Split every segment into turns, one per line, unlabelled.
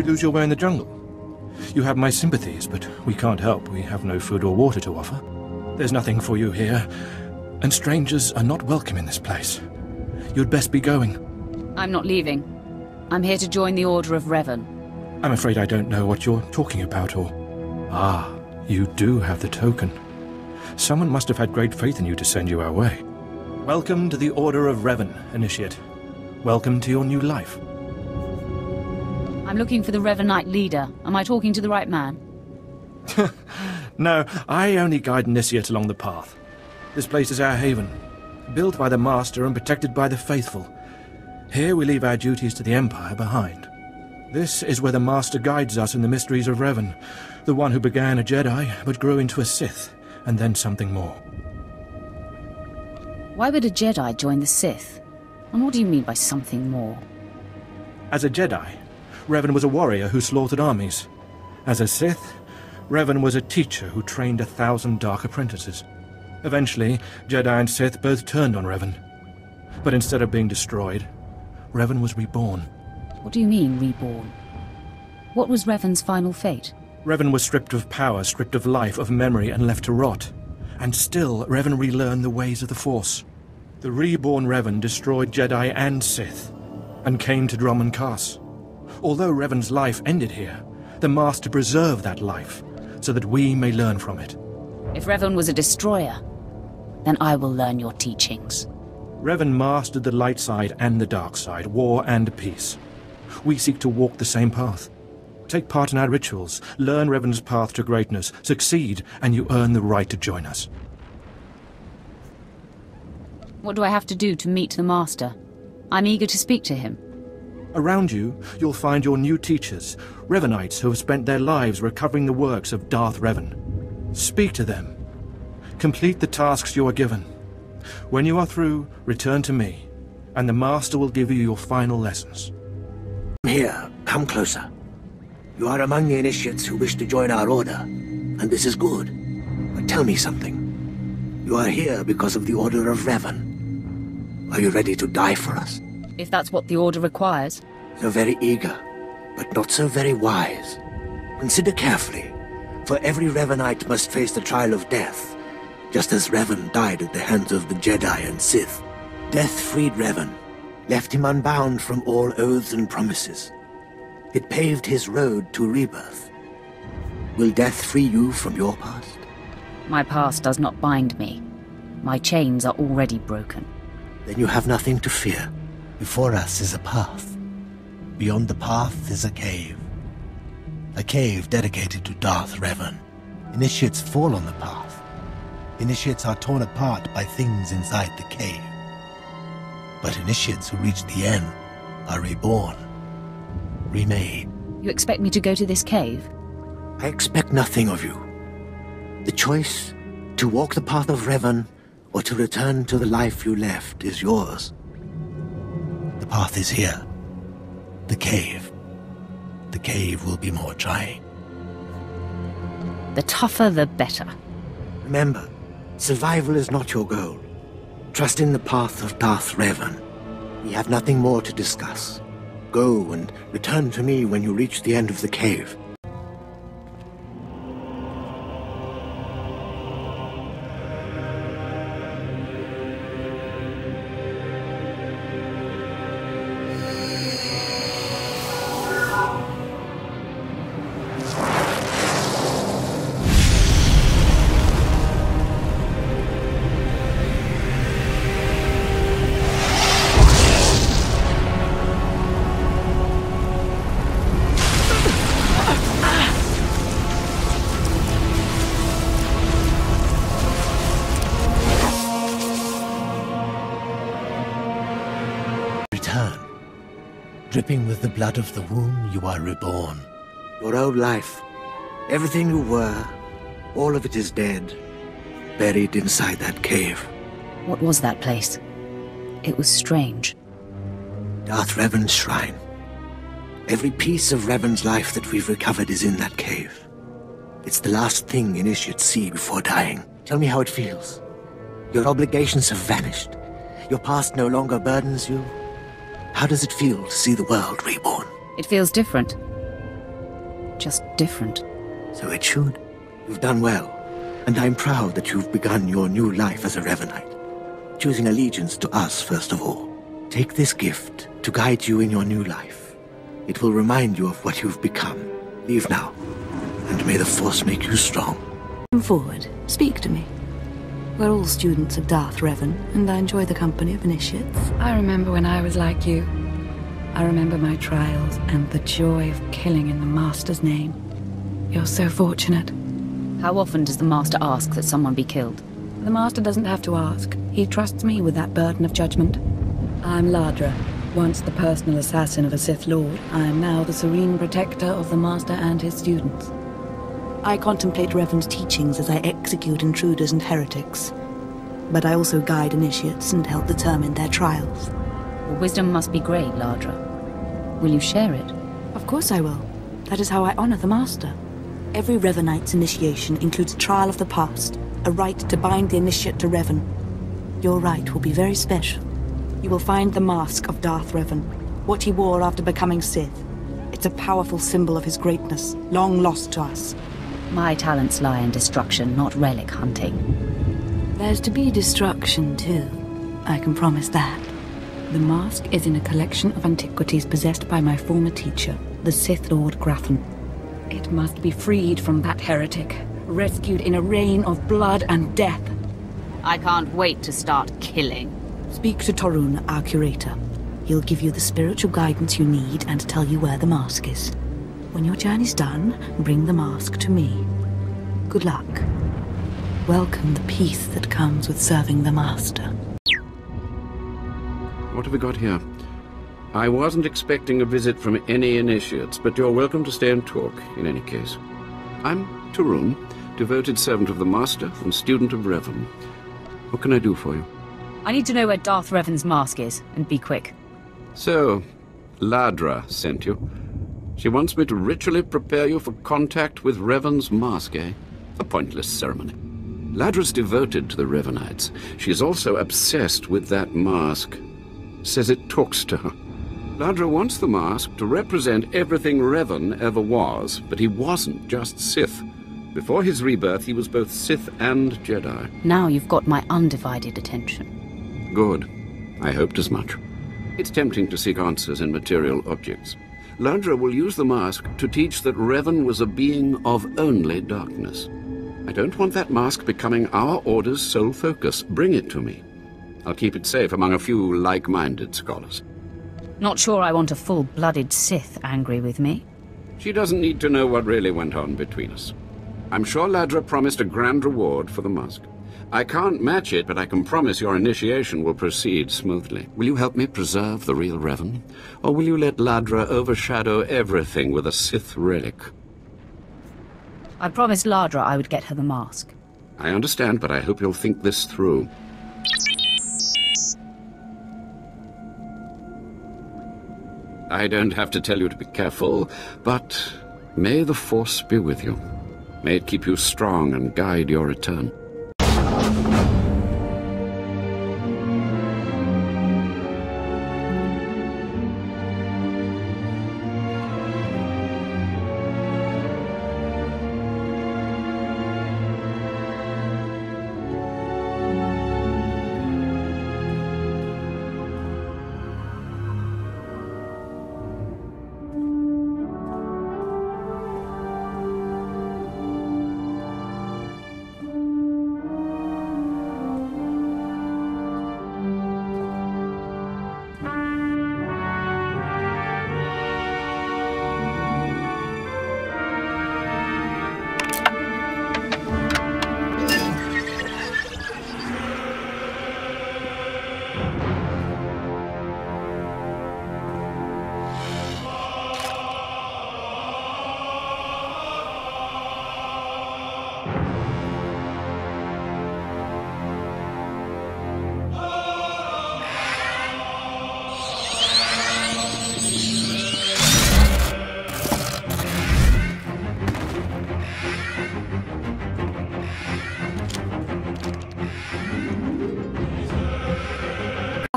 lose your way in the jungle? You have my sympathies, but we can't help. We have no food or water to offer. There's nothing for you here, and strangers are not welcome in this place. You'd best be going.
I'm not leaving. I'm here to join the Order of Revan.
I'm afraid I don't know what you're talking about, or... Ah, you do have the token. Someone must have had great faith in you to send you our way. Welcome to the Order of Revan, Initiate. Welcome to your new life.
I'm looking for the Revanite leader. Am I talking to the right man?
No, I only guide Initiates along the path. This place is our haven, built by the Master and protected by the faithful. Here we leave our duties to the Empire behind. This is where the Master guides us in the mysteries of Revan, the one who began a Jedi but grew into a Sith, and then something more.
Why would a Jedi join the Sith? And what do you mean by something more?
As a Jedi, Revan was a warrior who slaughtered armies. As a Sith, Revan was a teacher who trained 1,000 dark apprentices. Eventually, Jedi and Sith both turned on Revan. But instead of being destroyed, Revan was reborn.
What do you mean, reborn? What was Revan's final fate?
Revan was stripped of power, stripped of life, of memory, and left to rot. And still, Revan relearned the ways of the Force. The reborn Revan destroyed Jedi and Sith, and came to Dromund Kaas. Although Revan's life ended here, the Master preserved that life, so that we may learn from it.
If Revan was a destroyer, then I will learn your teachings.
Revan mastered the light side and the dark side, war and peace. We seek to walk the same path. Take part in our rituals, learn Revan's path to greatness, succeed, and you earn the right to join us.
What do I have to do to meet the Master? I'm eager to speak to him.
Around you, you'll find your new teachers, Revanites who have spent their lives recovering the works of Darth Revan. Speak to them. Complete the tasks you are given. When you are through, return to me, and the Master will give you your final lessons.
Here, come closer. You are among the initiates who wish to join our order, and this is good. But tell me something. You are here because of the Order of Revan. Are you ready to die for us?
If that's what the Order requires.
So very eager, but not so very wise. Consider carefully, for every Revanite must face the trial of death, just as Revan died at the hands of the Jedi and Sith. Death freed Revan, left him unbound from all oaths and promises. It paved his road to rebirth. Will death free you from your past?
My past does not bind me. My chains are already broken.
Then you have nothing to fear. Before us is a path. Beyond the path is a cave. A cave dedicated to Darth Revan. Initiates fall on the path. Initiates are torn apart by things inside the cave. But initiates who reach the end are reborn. Remade.
You expect me to go to this cave?
I expect nothing of you. The choice to walk the path of Revan or to return to the life you left is yours. The path is here. The cave. The cave will be more trying.
The tougher, the better.
Remember, survival is not your goal. Trust in the path of Darth Revan. We have nothing more to discuss. Go and return to me when you reach the end of the cave. Dripping with the blood of the womb, you are reborn. Your old life, everything you were, all of it is dead, buried inside that cave.
What was that place? It was strange.
Darth Revan's shrine. Every piece of Revan's life that we've recovered is in that cave. It's the last thing initiates see before dying. Tell me how it feels. Your obligations have vanished. Your past no longer burdens you. How does it feel to see the world reborn?
It feels different. just different.
So it should. You've done well, and I'm proud that you've begun your new life as a Revanite, choosing allegiance to us first of all. Take this gift to guide you in your new life. It will remind you of what you've become. Leave now, and may the Force make you strong.
Come forward. Speak to me. We're all students of Darth Revan, and I enjoy the company of initiates. I remember when I was like you. I remember my trials and the joy of killing in the Master's name. You're so fortunate.
How often does the Master ask that someone be killed?
The Master doesn't have to ask. He trusts me with that burden of judgment. I'm Ladra, once the personal assassin of a Sith Lord. I am now the serene protector of the Master and his students. I contemplate Revan's teachings as I execute intruders and heretics. But I also guide initiates and help determine their trials.
Your wisdom must be great, Ladra. Will you share it?
Of course I will. That is how I honor the Master. Every Revanite's initiation includes a trial of the past, a rite to bind the initiate to Revan. Your rite will be very special. You will find the mask of Darth Revan, what he wore after becoming Sith. It's a powerful symbol of his greatness, long lost to us.
My talents lie in destruction, not relic hunting.
There's to be destruction, too. I can promise that. The mask is in a collection of antiquities possessed by my former teacher, the Sith Lord Grafan. It must be freed from that heretic, rescued in a rain of blood and death.
I can't wait to start killing.
Speak to Torun, our curator. He'll give you the spiritual guidance you need and tell you where the mask is. When your journey's done, bring the mask to me. Good luck. Welcome the peace that comes with serving the Master.
What have we got here? I wasn't expecting a visit from any initiates, but you're welcome to stay and talk, in any case. I'm Torun, devoted servant of the Master and student of Revan. What can I do for you?
I need to know where Darth Revan's mask is, and be quick.
So, Ladra sent you. She wants me to ritually prepare you for contact with Revan's mask, eh? A pointless ceremony. Ladra's devoted to the Revanites. She's also obsessed with that mask. Says it talks to her. Ladra wants the mask to represent everything Revan ever was, but he wasn't just Sith. Before his rebirth, he was both Sith and Jedi.
Now you've got my undivided attention.
Good. I hoped as much. It's tempting to seek answers in material objects. Ladra will use the mask to teach that Revan was a being of only darkness. I don't want that mask becoming our Order's sole focus. Bring it to me. I'll keep it safe among a few like-minded scholars.
Not sure I want a full-blooded Sith angry with me.
She doesn't need to know what really went on between us. I'm sure Ladra promised a grand reward for the mask. I can't match it, but I can promise your initiation will proceed smoothly. Will you help me preserve the real Revan? Or will you let Ladra overshadow everything with a Sith relic?
I promised Ladra I would get her the mask.
I understand, but I hope you'll think this through. I don't have to tell you to be careful, but may the Force be with you. May it keep you strong and guide your return.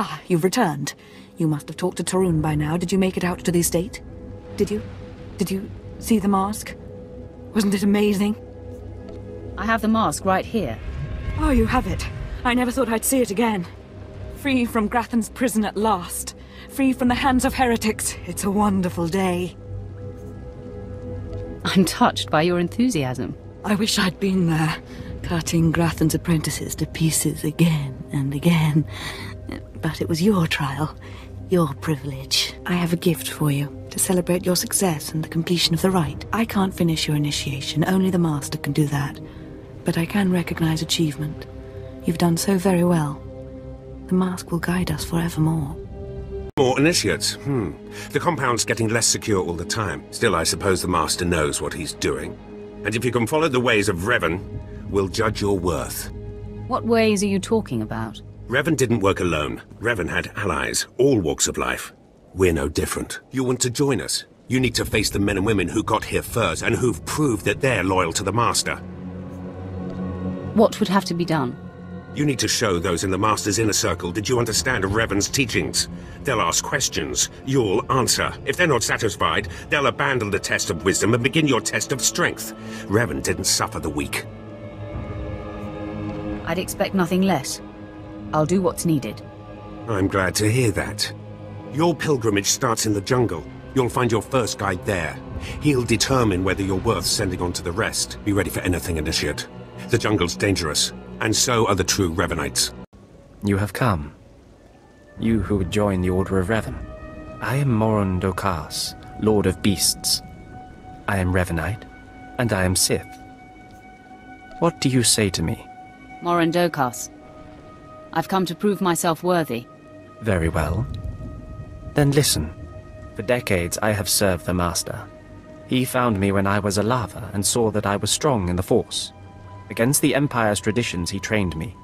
Ah, you've returned. You must have talked to Torun by now. Did you make it out to the estate? Did you? See the mask? Wasn't it amazing?
I have the mask right here.
Oh, you have it. I never thought I'd see it again. Free from Grathan's prison at last. Free from the hands of heretics. It's a wonderful day.
I'm touched by your enthusiasm.
I wish I'd been there, cutting Grathan's apprentices to pieces again and again. But it was your trial, your privilege. I have a gift for you, to celebrate your success and the completion of the rite. I can't finish your initiation, only the Master can do that. But I can recognize achievement. You've done so very well. The mask will guide us forevermore.
More initiates. The compound's getting less secure all the time. Still, I suppose the Master knows what he's doing. And if you can follow the ways of Revan, we'll judge your worth.
What ways are you talking about?
Revan didn't work alone. Revan had allies, all walks of life. We're no different. You want to join us? You need to face the men and women who got here first and who've proved that they're loyal to the Master.
What would have to be done?
You need to show those in the Master's inner circle that you understand Revan's teachings. They'll ask questions. You'll answer. If they're not satisfied, they'll abandon the test of wisdom and begin your test of strength. Revan didn't suffer the weak.
I'd expect nothing less. I'll do what's needed.
I'm glad to hear that. Your pilgrimage starts in the jungle. You'll find your first guide there. He'll determine whether you're worth sending on to the rest. Be ready for anything, Initiate. The jungle's dangerous, and so are the true Revanites.
You have come. You who would join the Order of Revan. I am Moron Dokas, Lord of Beasts. I am Revanite, and I am Sith. What do you say to me?
Moron Dokas. I've come to prove myself worthy.
Very well. Then listen. For decades I have served the Master. He found me when I was a lava and saw that I was strong in the Force. Against the Empire's traditions he trained me.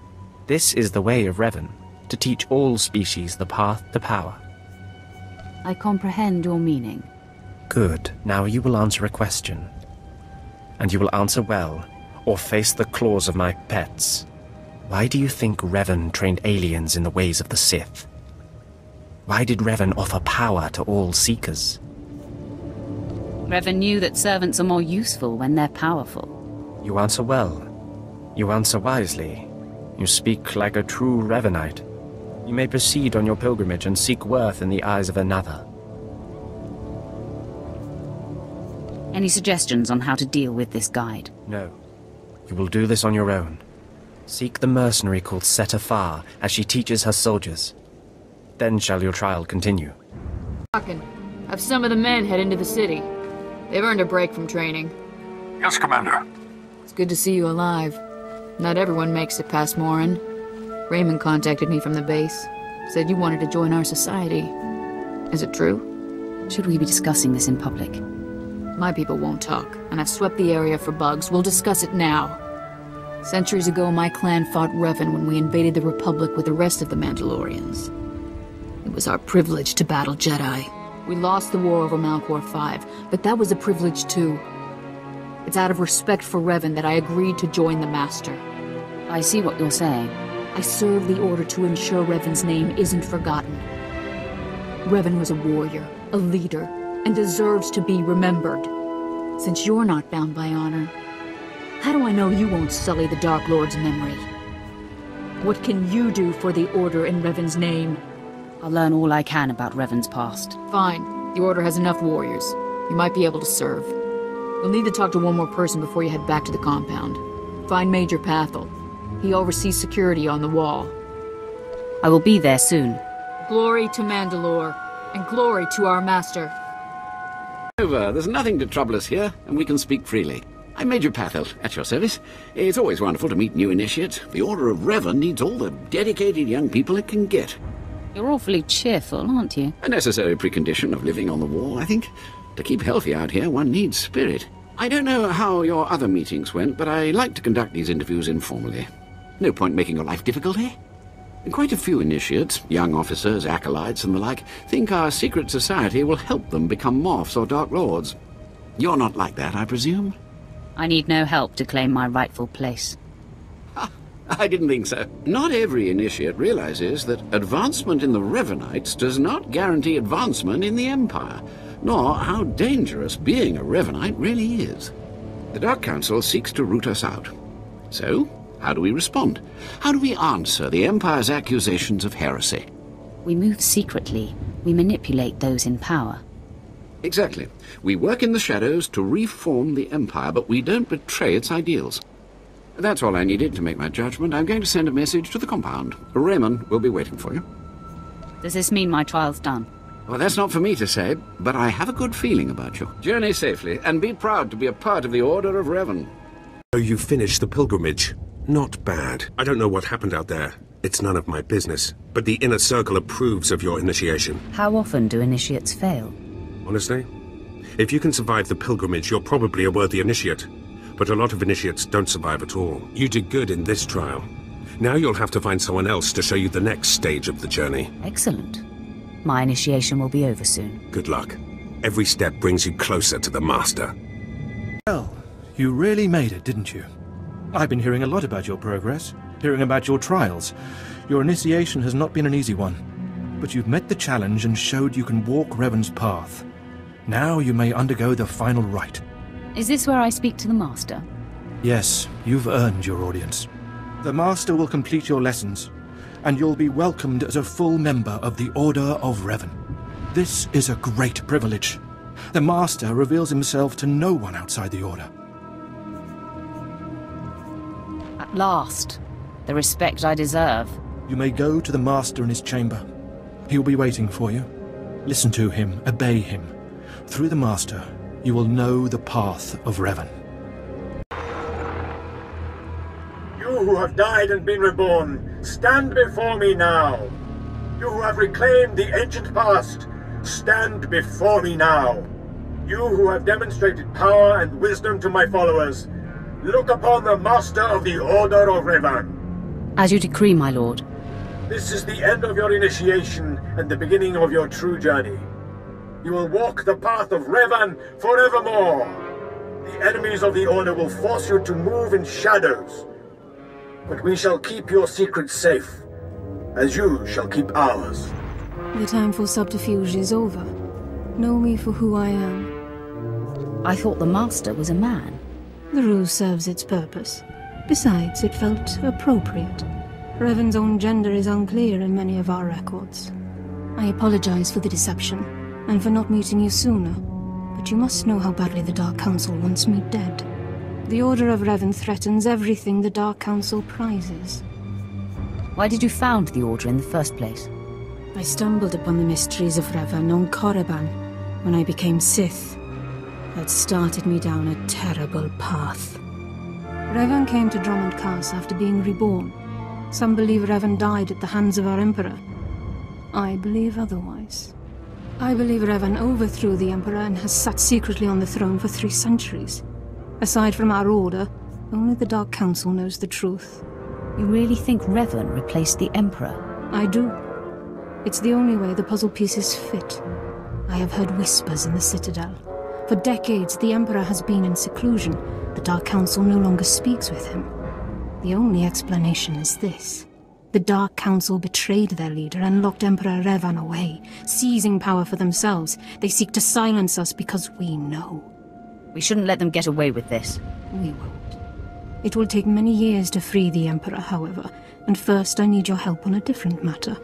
This is the way of Revan, to teach all species the path to power.
I comprehend your meaning.
Good. Now you will answer a question. And you will answer well, or face the claws of my pets. Why do you think Revan trained aliens in the ways of the Sith? Why did Revan offer power to all Seekers?
Revan knew that servants are more useful when they're powerful.
You answer well. You answer wisely. You speak like a true Revanite. You may proceed on your pilgrimage and seek worth in the eyes of another.
Any suggestions on how to deal with this guide?
No. You will do this on your own. Seek the mercenary called SWTOR as she teaches her soldiers. Then shall your trial continue.
Have some of the men head into the city. They've earned a break from training.
Yes, Commander.
It's good to see you alive. Not everyone makes it past Morin. Raymond contacted me from the base. Said you wanted to join our society. Is it true?
Should we be discussing this in public?
My people won't talk, and I've swept the area for bugs. We'll discuss it now. Centuries ago, my clan fought Revan when we invaded the Republic with the rest of the Mandalorians. It was our privilege to battle Jedi. We lost the war over Malchor 5, but that was a privilege too. It's out of respect for Revan that I agreed to join the Master.
I see what you're saying.
I serve the Order to ensure Revan's name isn't forgotten. Revan was a warrior, a leader, and deserves to be remembered. Since you're not bound by honor, how do I know you won't sully the Dark Lord's memory? What can you do for the Order in Revan's name?
I'll learn all I can about Revan's past.
Fine. The Order has enough warriors. You might be able to serve. You'll need to talk to one more person before you head back to the compound. Find Major Pathel. He oversees security on the wall.
I will be there soon.
Glory to Mandalore, and glory to our Master.
Over. There's nothing to trouble us here, and we can speak freely. I'm Major Pathel, at your service. It's always wonderful to meet new initiates. The Order of Revan needs all the dedicated young people it can get.
You're awfully cheerful, aren't you?
A necessary precondition of living on the wall, I think. To keep healthy out here, one needs spirit. I don't know how your other meetings went, but I like to conduct these interviews informally. No point making your life difficult, eh? And quite a few initiates, young officers, acolytes, and the like, think our secret society will help them become Morphs or Dark Lords. You're not like that, I presume?
I need no help to claim my rightful place.
I didn't think so. Not every initiate realizes that advancement in the Revanites does not guarantee advancement in the Empire. nor how dangerous being a Revanite really is. The Dark Council seeks to root us out. So, how do we respond? How do we answer the Empire's accusations of heresy?
We move secretly. We manipulate those in power.
Exactly. We work in the shadows to reform the Empire, but we don't betray its ideals. That's all I needed to make my judgment. I'm going to send a message to the compound. Raymond will be waiting for you.
Does this mean my trial's done?
Well, that's not for me to say, but I have a good feeling about you. Journey safely, and be proud to be a part of the Order of Revan.
So you finished the pilgrimage. Not bad. I don't know what happened out there. It's none of my business. But the Inner Circle approves of your initiation.
How often do initiates fail?
Honestly, if you can survive the pilgrimage, you're probably a worthy initiate. But a lot of initiates don't survive at all. You did good in this trial. Now you'll have to find someone else to show you the next stage of the journey.
Excellent. My initiation will be over soon.
Good luck. Every step brings you closer to the Master.
Well, you really made it, didn't you? I've been hearing a lot about your progress, hearing about your trials. Your initiation has not been an easy one, but you've met the challenge and showed you can walk Revan's path. Now you may undergo the final rite.
Is this where I speak to the Master?
Yes, you've earned your audience. The Master will complete your lessons, and you'll be welcomed as a full member of the Order of Revan. This is a great privilege. The Master reveals himself to no one outside the Order.
At last. The respect I deserve.
You may go to the Master in his chamber. He'll be waiting for you. Listen to him, obey him. Through the Master, you will know the path of Revan.
You who have died and been reborn, stand before me now. You who have reclaimed the ancient past, stand before me now. You who have demonstrated power and wisdom to my followers, look upon the Master of the Order of Revan.
As you decree, my lord.
This is the end of your initiation and the beginning of your true journey. You will walk the path of Revan forevermore. The enemies of the Order will force you to move in shadows. But we shall keep your secrets safe, as you shall keep ours.
The time for subterfuge is over. Know me for who I am.
I thought the Master was a man.
The rule serves its purpose. Besides, it felt appropriate. Revan's own gender is unclear in many of our records. I apologize for the deception, and for not meeting you sooner. But you must know how badly the Dark Council wants me dead. The Order of Revan threatens everything the Dark Council prizes.
Why did you found the Order in the first place?
I stumbled upon the mysteries of Revan on Korriban when I became Sith. That started me down a terrible path. Revan came to Drummond Castle after being reborn. Some believe Revan died at the hands of our Emperor. I believe otherwise. I believe Revan overthrew the Emperor and has sat secretly on the throne for 3 centuries. Aside from our Order, only the Dark Council knows the truth.
You really think Revan replaced the Emperor?
I do. It's the only way the puzzle pieces fit. I have heard whispers in the Citadel. For decades, the Emperor has been in seclusion. The Dark Council no longer speaks with him. The only explanation is this. The Dark Council betrayed their leader and locked Emperor Revan away, seizing power for themselves. They seek to silence us because we know.
We shouldn't let them get away with this.
We won't. It will take many years to free the Emperor, however, and first I need your help on a different matter.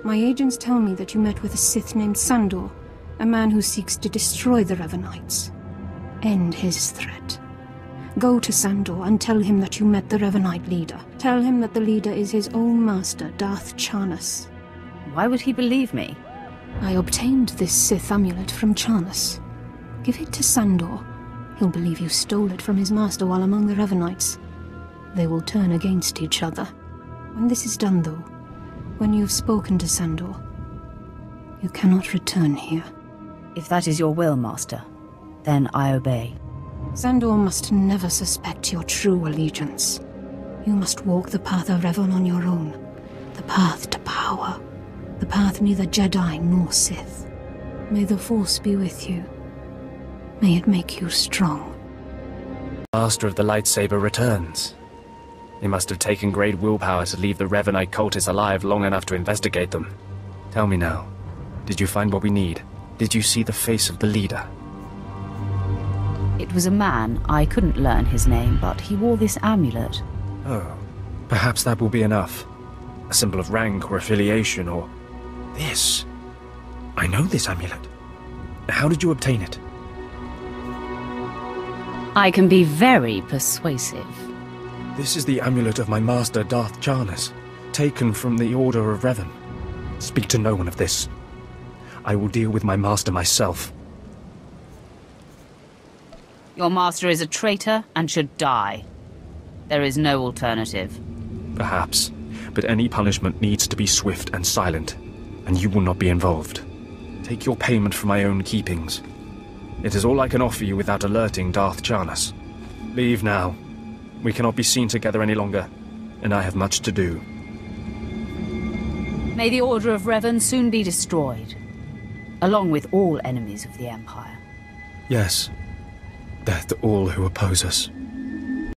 My agents tell me that you met with a Sith named Sandor, a man who seeks to destroy the Revanites. End his threat. Go to Sandor and tell him that you met the Revanite leader. Tell him that the leader is his own master, Darth Charnas.
Why would he believe me?
I obtained this Sith amulet from Charnas. Give it to Sandor. He'll believe you stole it from his master while among the Revanites. They will turn against each other. When this is done, though, when you've spoken to Sandor, you cannot return here.
If that is your will, Master, then I obey.
Sandor must never suspect your true allegiance. You must walk the path of Revan on your own. The path to power. The path neither Jedi nor Sith. May the Force be with you. May it make you strong.
Master of the lightsaber returns. They must have taken great willpower to leave the Revanite cultists alive long enough to investigate them. Tell me now, did you find what we need? Did you see the face of the leader?
It was a man. I couldn't learn his name, but he wore this amulet.
Oh, perhaps that will be enough. A symbol of rank or affiliation or... This. I know this amulet. How did you obtain it?
I can be very persuasive.
This is the amulet of my master, Darth Charnas, taken from the Order of Revan. Speak to no one of this. I will deal with my master myself.
Your master is a traitor and should die. There is no alternative.
Perhaps, but any punishment needs to be swift and silent, and you will not be involved. Take your payment for my own keepings. It is all I can offer you without alerting Darth Charnas. Leave now. We cannot be seen together any longer, and I have much to do.
May the Order of Revan soon be destroyed, along with all enemies of the Empire.
Yes. Death to all who oppose us.